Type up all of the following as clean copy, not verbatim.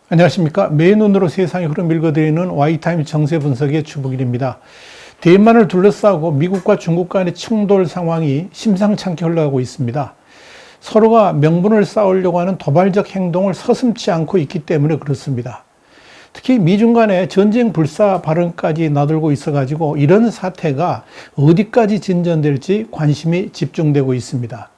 안녕하십니까. 매일 눈으로 세상의 흐름 읽어드리는 Y타임 정세 분석의 주북일입니다. 대만을 둘러싸고 미국과 중국 간의 충돌 상황이 심상찮게 흘러가고 있습니다. 서로가 명분을 쌓으려고 하는 도발적 행동을 서슴지 않고 있기 때문에 그렇습니다. 특히 미중 간의 전쟁 불사 발언까지 나돌고 있어가지고 이런 사태가 어디까지 진전될지 관심이 집중되고 있습니다.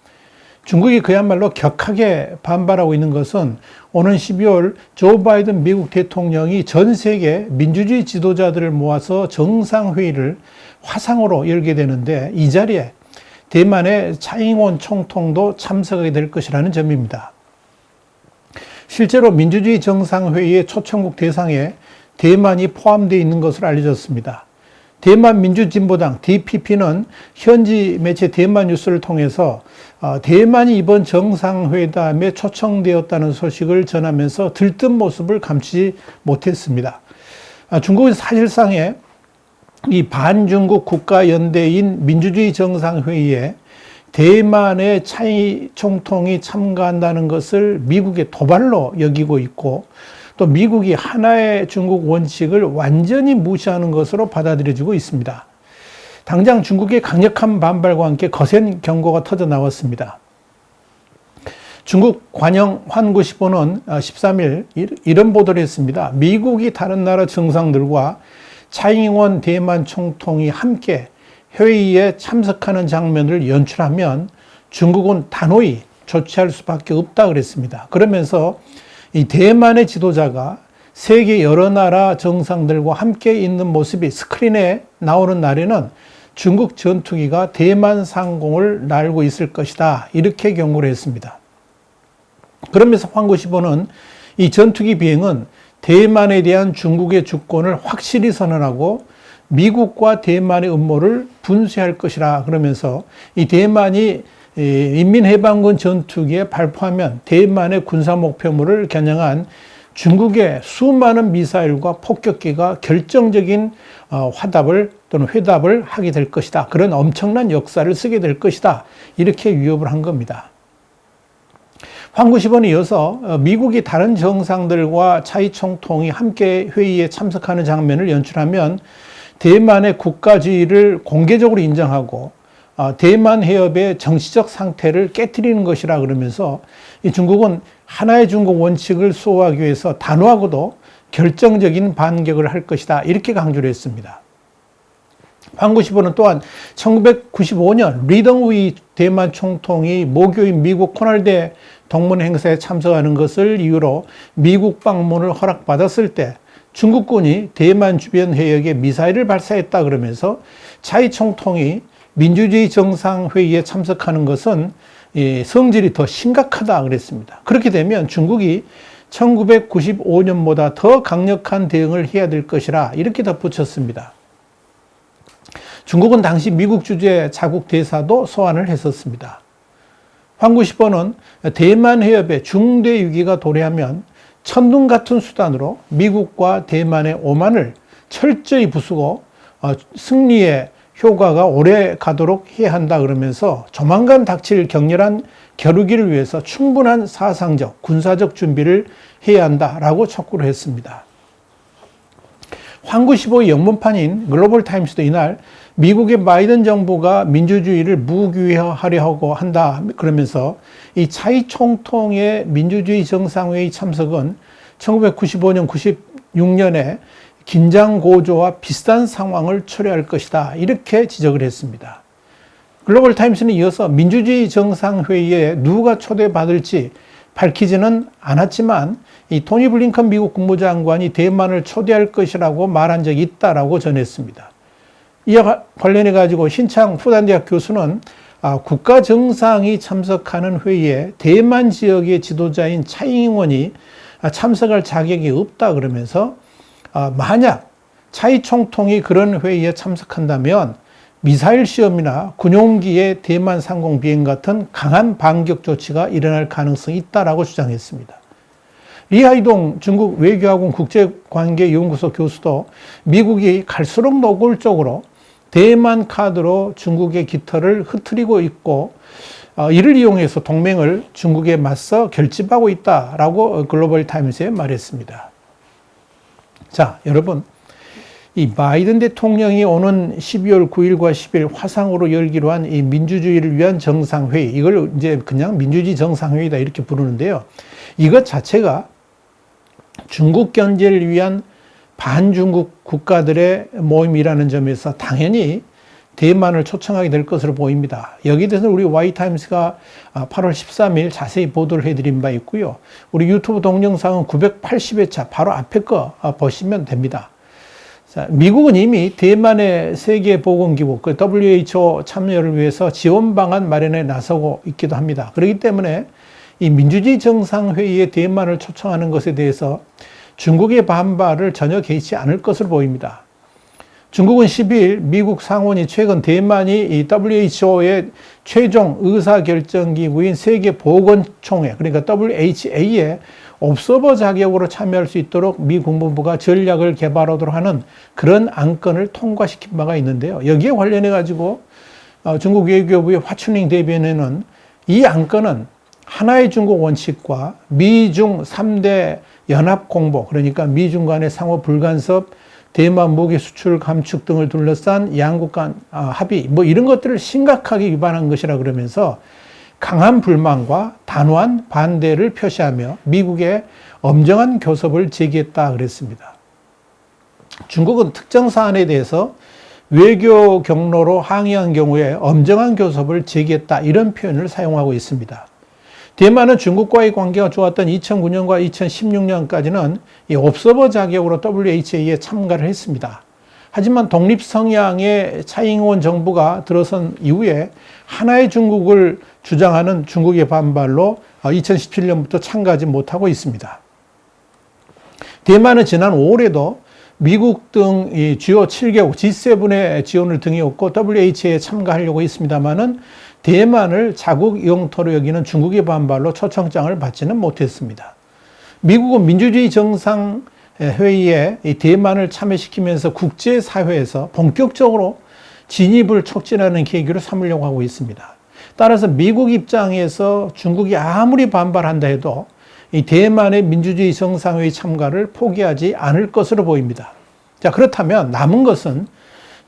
중국이 그야말로 격하게 반발하고 있는 것은 오는 12월 조 바이든 미국 대통령이 전 세계 민주주의 지도자들을 모아서 정상회의를 화상으로 열게 되는데 이 자리에 대만의 차잉원 총통도 참석하게 될 것이라는 점입니다. 실제로 민주주의 정상회의의 초청국 대상에 대만이 포함되어 있는 것으로 알려졌습니다. 대만 민주진보당 DPP는 현지 매체 대만뉴스를 통해서 대만이 이번 정상회담에 초청되었다는 소식을 전하면서 들뜬 모습을 감추지 못했습니다. 중국은 사실상의 이 반중국 국가연대인 민주주의 정상회의에 대만의 차이 총통이 참가한다는 것을 미국의 도발로 여기고 있고 또 미국이 하나의 중국 원칙을 완전히 무시하는 것으로 받아들여지고 있습니다. 당장 중국의 강력한 반발과 함께 거센 경고가 터져 나왔습니다. 중국 관영 환구시보는 13일 이런 보도를 했습니다. 미국이 다른 나라 정상들과 차잉원 대만 총통이 함께 회의에 참석하는 장면을 연출하면 중국은 단호히 조치할 수밖에 없다 그랬습니다. 그러면서 이 대만의 지도자가 세계 여러 나라 정상들과 함께 있는 모습이 스크린에 나오는 날에는 중국 전투기가 대만 상공을 날고 있을 것이다. 이렇게 경고를 했습니다. 그러면서 환구시보는 이 전투기 비행은 대만에 대한 중국의 주권을 확실히 선언하고 미국과 대만의 음모를 분쇄할 것이라 그러면서 이 대만이 인민해방군 전투기에 발포하면 대만의 군사 목표물을 겨냥한 중국의 수많은 미사일과 폭격기가 결정적인 화답을 또는 회답을 하게 될 것이다. 그런 엄청난 역사를 쓰게 될 것이다. 이렇게 위협을 한 겁니다. 환구시보는 이어서 미국이 다른 정상들과 차이 총통이 함께 회의에 참석하는 장면을 연출하면 대만의 국가주의를 공개적으로 인정하고 대만 해협의 정치적 상태를 깨트리는 것이라 그러면서 이 중국은 하나의 중국 원칙을 수호하기 위해서 단호하고도 결정적인 반격을 할 것이다. 이렇게 강조를 했습니다. 환구시보는 또한 1995년 리덩우이 대만 총통이 모교인 미국 코날대 동문 행사에 참석하는 것을 이유로 미국 방문을 허락받았을 때 중국군이 대만 주변 해역에 미사일을 발사했다 그러면서 차이 총통이 민주주의 정상회의에 참석하는 것은 성질이 더 심각하다 그랬습니다. 그렇게 되면 중국이 1995년보다 더 강력한 대응을 해야 될 것이라 이렇게 덧붙였습니다. 중국은 당시 미국 주재 자국 대사도 소환을 했었습니다. 환구시보는 대만 해협에 중대 위기가 도래하면 천둥 같은 수단으로 미국과 대만의 오만을 철저히 부수고 승리의 효과가 오래 가도록 해야 한다 그러면서 조만간 닥칠 격렬한 겨루기를 위해서 충분한 사상적, 군사적 준비를 해야 한다라고 촉구를 했습니다. 환구시보의 영문판인 글로벌타임스도 이날 미국의 바이든 정부가 민주주의를 무기화하려고 한다 그러면서 이 차이 총통의 민주주의 정상회의 참석은 1995년, 96년에 긴장 고조와 비슷한 상황을 초래할 것이다. 이렇게 지적을 했습니다. 글로벌타임스는 이어서 민주주의 정상회의에 누가 초대받을지 밝히지는 않았지만 이 토니 블링컨 미국 국무장관이 대만을 초대할 것이라고 말한 적이 있다라고 전했습니다. 이와 관련해 가지고 신창 후단대학 교수는 국가 정상이 참석하는 회의에 대만 지역의 지도자인 차잉원이 참석할 자격이 없다 그러면서 만약 차이 총통이 그런 회의에 참석한다면 미사일 시험이나 군용기의 대만 상공 비행 같은 강한 반격 조치가 일어날 가능성이 있다라고 주장했습니다. 리하이동 중국 외교학원 국제관계연구소 교수도 미국이 갈수록 노골적으로 대만 카드로 중국의 깃털을 흐트리고 있고 이를 이용해서 동맹을 중국에 맞서 결집하고 있다라고 글로벌 타임스에 말했습니다. 자, 여러분, 이 바이든 대통령이 오는 12월 9일과 10일 화상으로 열기로 한 이 민주주의를 위한 정상회의, 이걸 이제 그냥 민주주의 정상회의다 이렇게 부르는데요. 이것 자체가 중국 견제를 위한 반중국 국가들의 모임이라는 점에서 당연히 대만을 초청하게 될 것으로 보입니다. 여기에 대해서는 우리 Y타임스가 8월 13일 자세히 보도를 해드린 바 있고요. 우리 유튜브 동영상은 980회차 바로 앞에 거 보시면 됩니다. 자, 미국은 이미 대만의 세계보건기구, 그 WHO 참여를 위해서 지원 방안 마련에 나서고 있기도 합니다. 그렇기 때문에 이 민주주의 정상회의에 대만을 초청하는 것에 대해서 중국의 반발을 전혀 개의치 않을 것으로 보입니다. 중국은 12일 미국 상원이 최근 대만이 이 WHO의 최종 의사결정기구인 세계보건총회, 그러니까 WHA에 옵서버 자격으로 참여할 수 있도록 미 국무부가 전략을 개발하도록 하는 그런 안건을 통과시킨 바가 있는데요. 여기에 관련해 가지고 중국 외교부의 화춘링 대변인은 이 안건은 하나의 중국 원칙과 미중 3대 연합 공보, 그러니까 미중 간의 상호 불간섭, 대만 무기 수출 감축 등을 둘러싼 양국 간 합의, 뭐 이런 것들을 심각하게 위반한 것이라 그러면서 강한 불만과 단호한 반대를 표시하며 미국의 엄정한 교섭을 제기했다 그랬습니다. 중국은 특정 사안에 대해서 외교 경로로 항의한 경우에 엄정한 교섭을 제기했다 이런 표현을 사용하고 있습니다. 대만은 중국과의 관계가 좋았던 2009년과 2016년까지는 이 옵서버 자격으로 WHA에 참가를 했습니다. 하지만 독립 성향의 차잉원 정부가 들어선 이후에 하나의 중국을 주장하는 중국의 반발로 2017년부터 참가하지 못하고 있습니다. 대만은 지난 5월에도 미국 등 이 주요 7개국 G7의 지원을 등에 업고 WHA에 참가하려고 했습니다마는 대만을 자국 영토로 여기는 중국의 반발로 초청장을 받지는 못했습니다. 미국은 민주주의 정상회의에 대만을 참여시키면서 국제사회에서 본격적으로 진입을 촉진하는 계기로 삼으려고 하고 있습니다. 따라서 미국 입장에서 중국이 아무리 반발한다 해도 이 대만의 민주주의 정상회의 참가를 포기하지 않을 것으로 보입니다. 자, 그렇다면 남은 것은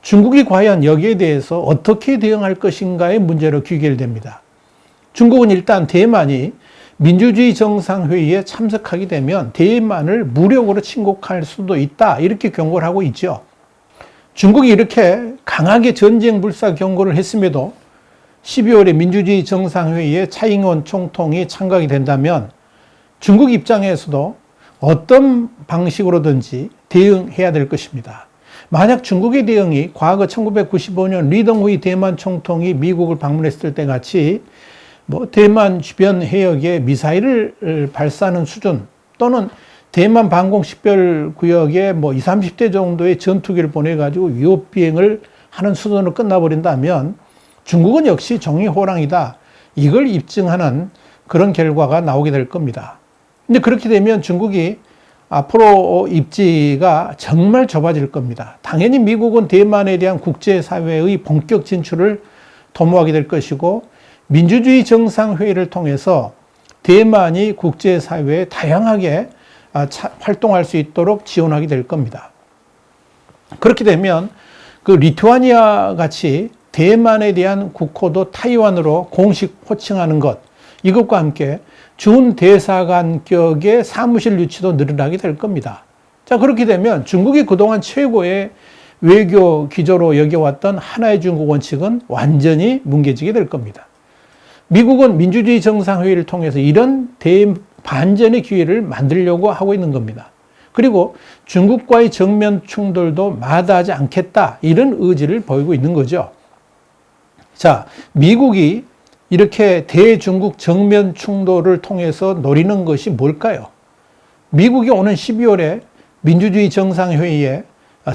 중국이 과연 여기에 대해서 어떻게 대응할 것인가의 문제로 귀결됩니다. 중국은 일단 대만이 민주주의 정상회의에 참석하게 되면 대만을 무력으로 침공할 수도 있다 이렇게 경고를 하고 있죠. 중국이 이렇게 강하게 전쟁 불사 경고를 했음에도 12월에 민주주의 정상회의에 차잉원 총통이 참가하게 된다면 중국 입장에서도 어떤 방식으로든지 대응해야 될 것입니다. 만약 중국의 대응이 과거 1995년 리덩후이 대만 총통이 미국을 방문했을 때 같이 대만 주변 해역에 미사일을 발사하는 수준 또는 대만 방공식별구역에 20, 30대 정도의 전투기를 보내가지고 위협 비행을 하는 수준으로 끝나버린다면 중국은 역시 종이호랑이다. 이걸 입증하는 그런 결과가 나오게 될 겁니다. 근데 그렇게 되면 중국이 앞으로 입지가 정말 좁아질 겁니다. 당연히 미국은 대만에 대한 국제사회의 본격 진출을 도모하게 될 것이고 민주주의 정상회의를 통해서 대만이 국제사회에 다양하게 활동할 수 있도록 지원하게 될 겁니다. 그렇게 되면 그 리투아니아 같이 대만에 대한 국호도 타이완으로 공식 호칭하는 것, 이것과 함께 준대사관격의 사무실 유치도 늘어나게 될 겁니다. 자, 그렇게 되면 중국이 그동안 최고의 외교 기조로 여겨왔던 하나의 중국 원칙은 완전히 뭉개지게 될 겁니다. 미국은 민주주의 정상회의를 통해서 이런 대반전의 기회를 만들려고 하고 있는 겁니다. 그리고 중국과의 정면 충돌도 마다하지 않겠다 이런 의지를 보이고 있는 거죠. 자, 미국이 이렇게 대중국 정면 충돌을 통해서 노리는 것이 뭘까요? 미국이 오는 12월에 민주주의 정상회의에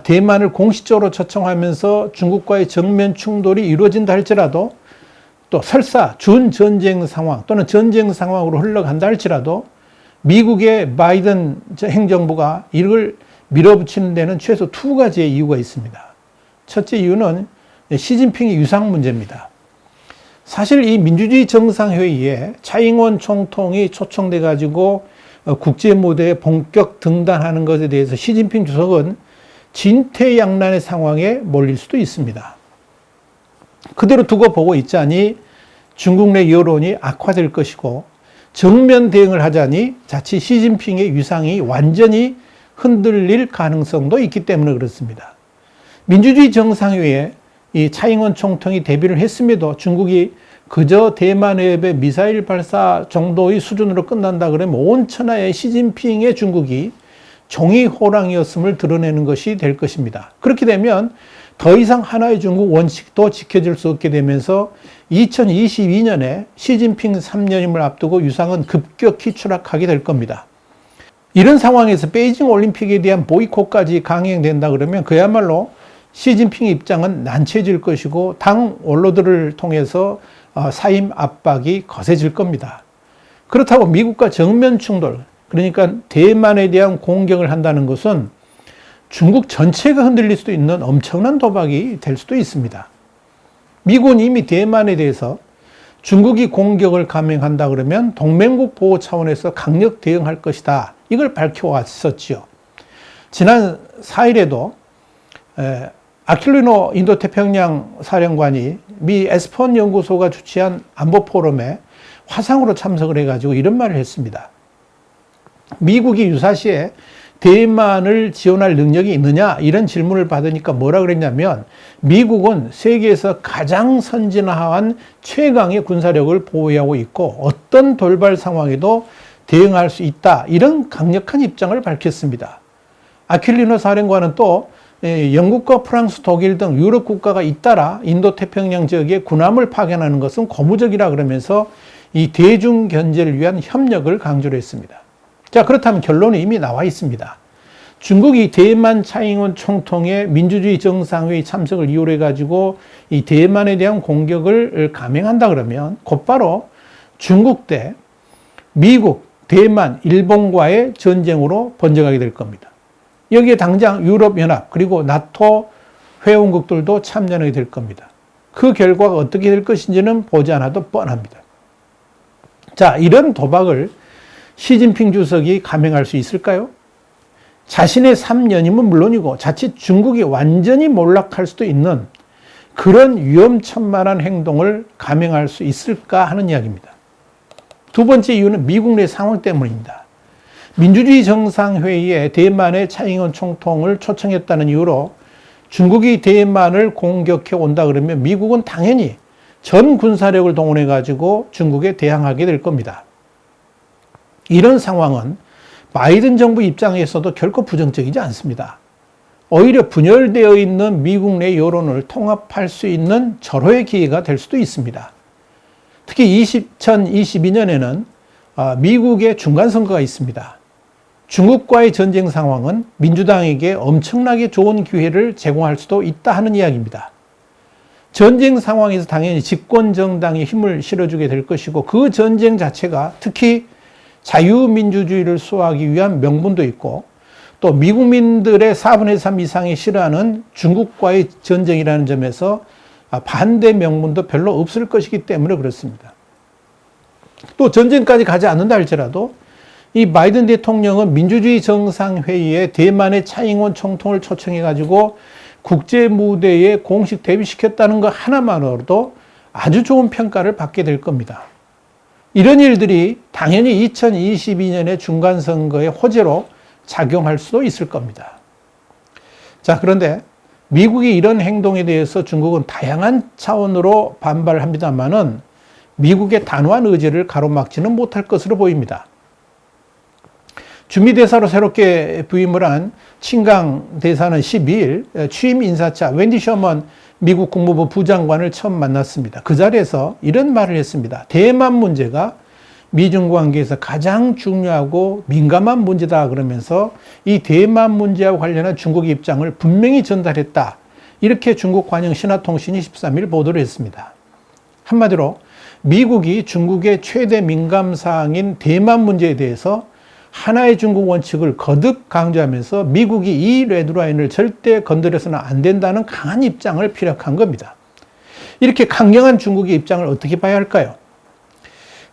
대만을 공식적으로 초청하면서 중국과의 정면 충돌이 이루어진다 할지라도 또 설사 준전쟁 상황 또는 전쟁 상황으로 흘러간다 할지라도 미국의 바이든 행정부가 이걸 밀어붙이는 데는 최소 두 가지의 이유가 있습니다. 첫째 이유는 시진핑의 유상 문제입니다. 사실 이 민주주의 정상회의에 차잉원 총통이 초청돼 가지고 국제 무대에 본격 등단하는 것에 대해서 시진핑 주석은 진퇴양난의 상황에 몰릴 수도 있습니다. 그대로 두고 보고 있자니 중국 내 여론이 악화될 것이고 정면 대응을 하자니 자칫 시진핑의 위상이 완전히 흔들릴 가능성도 있기 때문에 그렇습니다. 민주주의 정상회의에 이 차잉원 총통이 대비를 했음에도 중국이 그저 대만 해협의 미사일 발사 정도의 수준으로 끝난다 그러면 온 천하의 시진핑의 중국이 종이 호랑이였음을 드러내는 것이 될 것입니다. 그렇게 되면 더 이상 하나의 중국 원칙도 지켜질 수 없게 되면서 2022년에 시진핑 3년임을 앞두고 유상은 급격히 추락하게 될 겁니다. 이런 상황에서 베이징 올림픽에 대한 보이콧까지 강행된다 그러면 그야말로 시진핑의 입장은 난처해질 것이고 당 원로들을 통해서 사임 압박이 거세질 겁니다. 그렇다고 미국과 정면 충돌, 그러니까 대만에 대한 공격을 한다는 것은 중국 전체가 흔들릴 수도 있는 엄청난 도박이 될 수도 있습니다. 미국은 이미 대만에 대해서 중국이 공격을 감행한다 그러면 동맹국 보호 차원에서 강력 대응할 것이다. 이걸 밝혀왔었지요. 지난 4일에도 아킬리노 인도태평양 사령관이 미 에스폰 연구소가 주최한 안보 포럼에 화상으로 참석을 해가지고 이런 말을 했습니다. 미국이 유사시에 대만을 지원할 능력이 있느냐 이런 질문을 받으니까 뭐라 그랬냐면 미국은 세계에서 가장 선진화한 최강의 군사력을 보유하고 있고 어떤 돌발 상황에도 대응할 수 있다 이런 강력한 입장을 밝혔습니다. 아킬리노 사령관은 또 영국과 프랑스, 독일 등 유럽 국가가 잇따라 인도태평양 지역에 군함을 파견하는 것은 고무적이라 그러면서 이 대중 견제를 위한 협력을 강조를 했습니다. 자, 그렇다면 결론은 이미 나와 있습니다. 중국이 대만 차잉원 총통의 민주주의 정상회의 참석을 이유로 해가지고 이 대만에 대한 공격을 감행한다 그러면 곧바로 중국 대 미국, 대만, 일본과의 전쟁으로 번져가게 될 겁니다. 여기에 당장 유럽연합 그리고 나토 회원국들도 참여하게 될 겁니다. 그 결과가 어떻게 될 것인지는 보지 않아도 뻔합니다. 자, 이런 도박을 시진핑 주석이 감행할 수 있을까요? 자신의 3년임은 물론이고 자칫 중국이 완전히 몰락할 수도 있는 그런 위험천만한 행동을 감행할 수 있을까 하는 이야기입니다. 두 번째 이유는 미국 내 상황 때문입니다. 민주주의 정상회의에 대만의 차잉원 총통을 초청했다는 이유로 중국이 대만을 공격해 온다 그러면 미국은 당연히 전 군사력을 동원해 가지고 중국에 대항하게 될 겁니다. 이런 상황은 바이든 정부 입장에서도 결코 부정적이지 않습니다. 오히려 분열되어 있는 미국 내 여론을 통합할 수 있는 절호의 기회가 될 수도 있습니다. 특히 2022년에는 미국의 중간선거가 있습니다. 중국과의 전쟁 상황은 민주당에게 엄청나게 좋은 기회를 제공할 수도 있다 하는 이야기입니다. 전쟁 상황에서 당연히 집권 정당이 힘을 실어주게 될 것이고 그 전쟁 자체가 특히 자유민주주의를 수호하기 위한 명분도 있고 또 미국민들의 4분의 3 이상이 싫어하는 중국과의 전쟁이라는 점에서 반대 명분도 별로 없을 것이기 때문에 그렇습니다. 또 전쟁까지 가지 않는다 할지라도 이 바이든 대통령은 민주주의 정상회의에 대만의 차잉원 총통을 초청해가지고 국제 무대에 공식 데뷔시켰다는 것 하나만으로도 아주 좋은 평가를 받게 될 겁니다. 이런 일들이 당연히 2022년의 중간선거의 호재로 작용할 수도 있을 겁니다. 자, 그런데 미국이 이런 행동에 대해서 중국은 다양한 차원으로 반발을 합니다만은 미국의 단호한 의지를 가로막지는 못할 것으로 보입니다. 주미대사로 새롭게 부임을 한 칭강 대사는 12일 취임 인사차 웬디 셔먼 미국 국무부 부장관을 처음 만났습니다. 그 자리에서 이런 말을 했습니다. 대만 문제가 미중 관계에서 가장 중요하고 민감한 문제다 그러면서 이 대만 문제와 관련한 중국의 입장을 분명히 전달했다. 이렇게 중국 관영 신화통신이 13일 보도를 했습니다. 한마디로 미국이 중국의 최대 민감사항인 대만 문제에 대해서 하나의 중국 원칙을 거듭 강조하면서 미국이 이 레드라인을 절대 건드려서는 안 된다는 강한 입장을 피력한 겁니다. 이렇게 강경한 중국의 입장을 어떻게 봐야 할까요?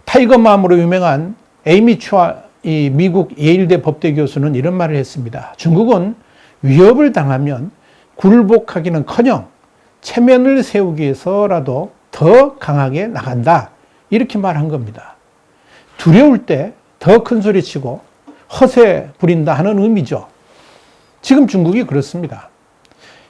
타이거맘으로 유명한 에이미 추아 이 미국 예일대 법대 교수는 이런 말을 했습니다. 중국은 위협을 당하면 굴복하기는커녕 체면을 세우기 위해서라도 더 강하게 나간다. 이렇게 말한 겁니다. 두려울 때 더 큰 소리 치고 허세 부린다 하는 의미죠. 지금 중국이 그렇습니다.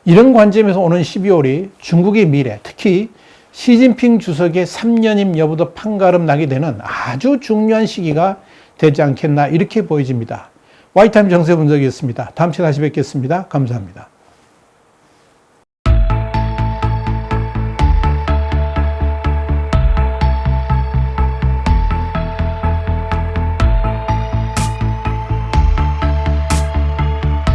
이런 관점에서 오는 12월이 중국의 미래, 특히 시진핑 주석의 3년임 여부도 판가름 나게 되는 아주 중요한 시기가 되지 않겠나 이렇게 보여집니다. 와이타임 정세 분석이었습니다. 다음 시간에 다시 뵙겠습니다. 감사합니다.